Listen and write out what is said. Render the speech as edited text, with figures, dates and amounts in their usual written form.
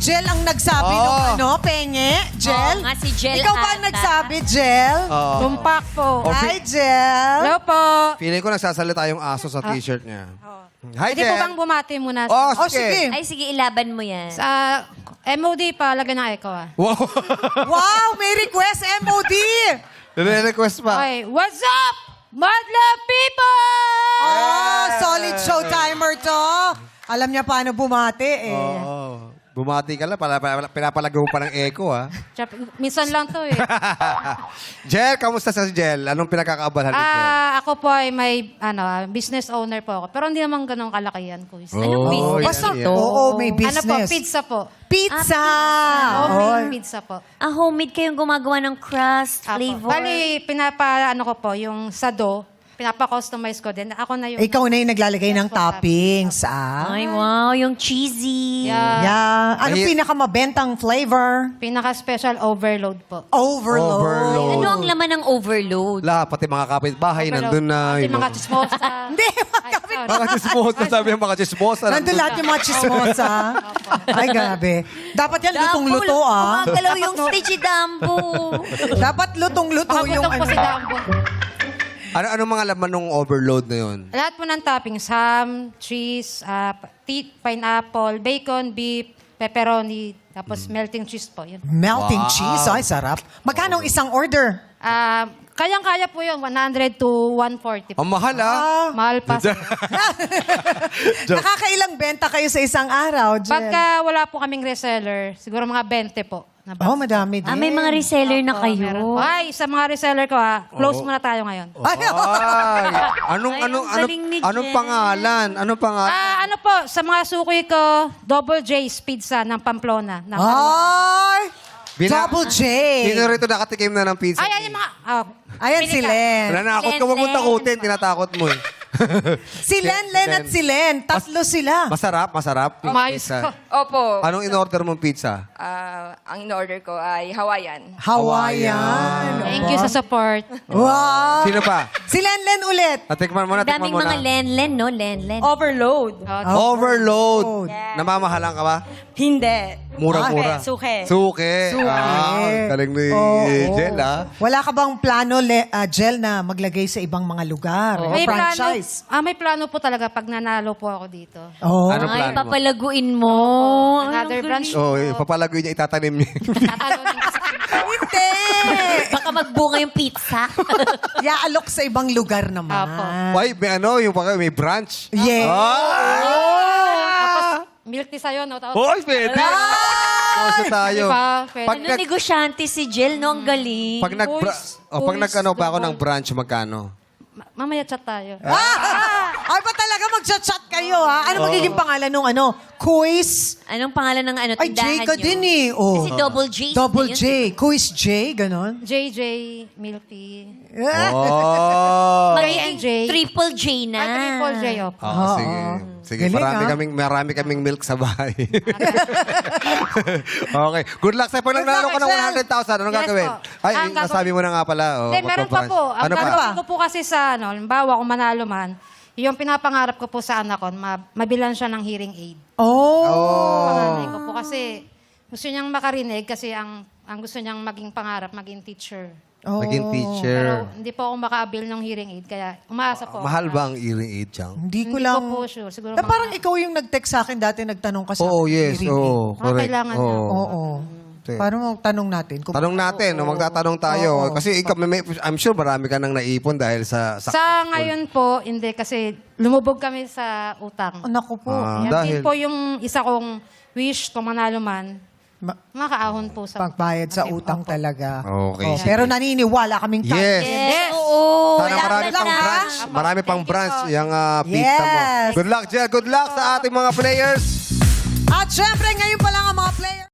Jel ang nagsabi nung ano, Penge? Jel? Oo nga, si Jel Ikaw ba ang ata. nagsabi, Jel? Tumpak po. Hi, Jel. Hello po. Feeling ko nagsasalita yung aso sa t-shirt niya. Hi, Pwede po Jen. bang bumati muna? Oh, Oh, sige. sige. Ay, sige, ilaban mo yan. Sa MOD pa, lagyan ng echo ah. Wow. Wow, may request, MOD. Nire-request pa. Okay, what's up, Madlove people? Oh, solid showtimer to. Alam niya paano bumati eh. Oo. Bumati ka lang, pinapalagay mo pa ng echo, ha? Minsan lang to eh. Jel, kamusta sa Jel? Anong pinakakaabalahan ni Jel? Ako po ay may business owner po ako. Pero hindi naman ganun kalaki yan, Kuis. Anong business Basta, ito? oo, may Ano po, business. pizza po. Pizza. Homemade Oh. pizza po. Homemade kayong gumagawa ng crust, Apo. flavor. Bali, ko po, yung sa dough, pinapa-customize ko din. Ako na yung... Ikaw na yung naglalagay ng po, toppings, Ay, wow, yung cheesy. Yeah. Yeah. Ano Ay- pinakamabentang flavor? Pinaka-special overload po. Overload. Overload. Ano ang laman ng overload? Lahat, pati mga kapitbahay, nandun na. Pati mga chismosa. Hindi, Ay, sorry. Mga chismosa, sabi yung mga chismosa. Nandun lahat yung mga chismosa. Ay, grabe. Dapat yan lutong-luto, ah. Gumagalaw yung stage Dambo. Dapat lutong-luto yung Makagutom po si Dambo. Ano mga laman ng overload na yun? Lahat po ng toppings, ham, cheese, pineapple, bacon, beef, pepperoni, tapos melting cheese po. Yun. Melting Wow. cheese. Ay, sarap. Magkano ang isang order? Kayang-kaya po yun, 100 to 140 po. Ang mahal, ha? Mahal pa. Nakakailang benta kayo sa isang araw, Jen? Pagka wala po kaming reseller, siguro mga 20 po. Na box. Oh, madami din. May mga reseller na Opo, kayo. meron. Ay, sa mga reseller ko close muna tayo ngayon. Ay, Ay, galing ni anong Jen. pangalan? Anong pangalan? Ano po, sa mga suki ko, Double J's Pizza ng Pamplona. Ay! Double J. Sino rito nakatikim na ng pizza? Ay, yung mga... Ayan si Len. Nanakot ka, wag mong takutin. Tinatakot mo eh. Si Len at si Len. Tatlo sila. Masarap? Mayos Pizza. ko. Opo. Anong in-order mong pizza? Ang in-order ko ay Hawaiian. Hawaiian. Thank you sa support. Wow. Sino pa? Si Len ulit. Tikman mo na, tikman Daming mo mga na. len-len, no? Len-len. Overload. Overload. Namamahalan ka ba? Hindi. Mura-mura. Suke. Suke. Galing ni Jel, ha? Wala ka bang plano, Jel, na maglagay sa ibang mga lugar? O May plano, franchise? may plano po talaga pag nanalo po ako dito. Oh. Ano Ay, plano mo? papalaguin mo. Another branch. Oh, papalagoy niya, itatanim niya. Tatalonin ko sa... Hindi! Baka magbunga yung pizza. Yaalok sa ibang lugar naman. Apo. Ay, may branch. Yeah. Milk tea sa'yo, no? Hoy, pwede. Kosa tayo. Diba? Pwede. Pag Ano, nag, negosyante si Jel, no? Ang galing. pag nag, pag nag-ano ba ako ng branch, magkano? Mamaya chat tayo. Ay, ba talaga mag-chat kayo, ha? Ano magiging pangalan nung Quiz? Anong pangalan ng Ay, J tindahan ka nyo? din eh. Oh. Kasi double J. Double J. Quiz J, ganon. JJ, Milk tea. Oh. Magiging J. triple J na. Triple J, opo. Ah, sige. Sige, Galing, marami kaming milk sa bahay. Okay. Good luck sa'yo. Pag Good nanalo luck, ka ng Excel. 100,000, anong Yes gagawin? po. Ay, Ang gagawin- nasabi mo na nga pala. Oh, Hindi, meron pa magpa-branch. po. Ang Ano pa? gagawin ko po kasi sa, halimbawa, kung manalo man, yung pinapangarap ko po sa anak ko, mabilan siya ng hearing aid. Oh. Panganay ko po kasi gusto niyang makarinig kasi ang gusto niyang maging pangarap, maging teacher. Oh. Maging teacher. Pero hindi po ako makaabil ng hearing aid, kaya umaasa po. ako. Mahal ba ang hearing aid, Chang? Hindi ko Hindi lang... ko po sure. Siguro Na parang ikaw yung nag-text sa akin dati, nagtanong ka sa Oo, akin, yes. hearing aid. Oo, correct. kailangan Oo. na. Oo. Okay. Parang tanong natin. Kung Tanong natin, magtatanong tayo. Oo. Kasi ikaw, I'm sure marami ka nang naipon dahil sa Sa ngayon po, hindi kasi lumubog kami sa utang. Oh, naku po. Ah. Yan dahil- din po yung isa kong wish kung manalo man, makaahon po sa Pagbayad sa utang Opo. talaga. Okay. Oh, pero naniniwala kaming tayo. Yes. Yes. Oo. Sana wala marami ka pang na. branch. Marami pang Thank you branch po. yung pizza mo. Yes. Good luck, Jel. Good luck sa ating mga players. At syempre, ngayon pa lang ang mga players.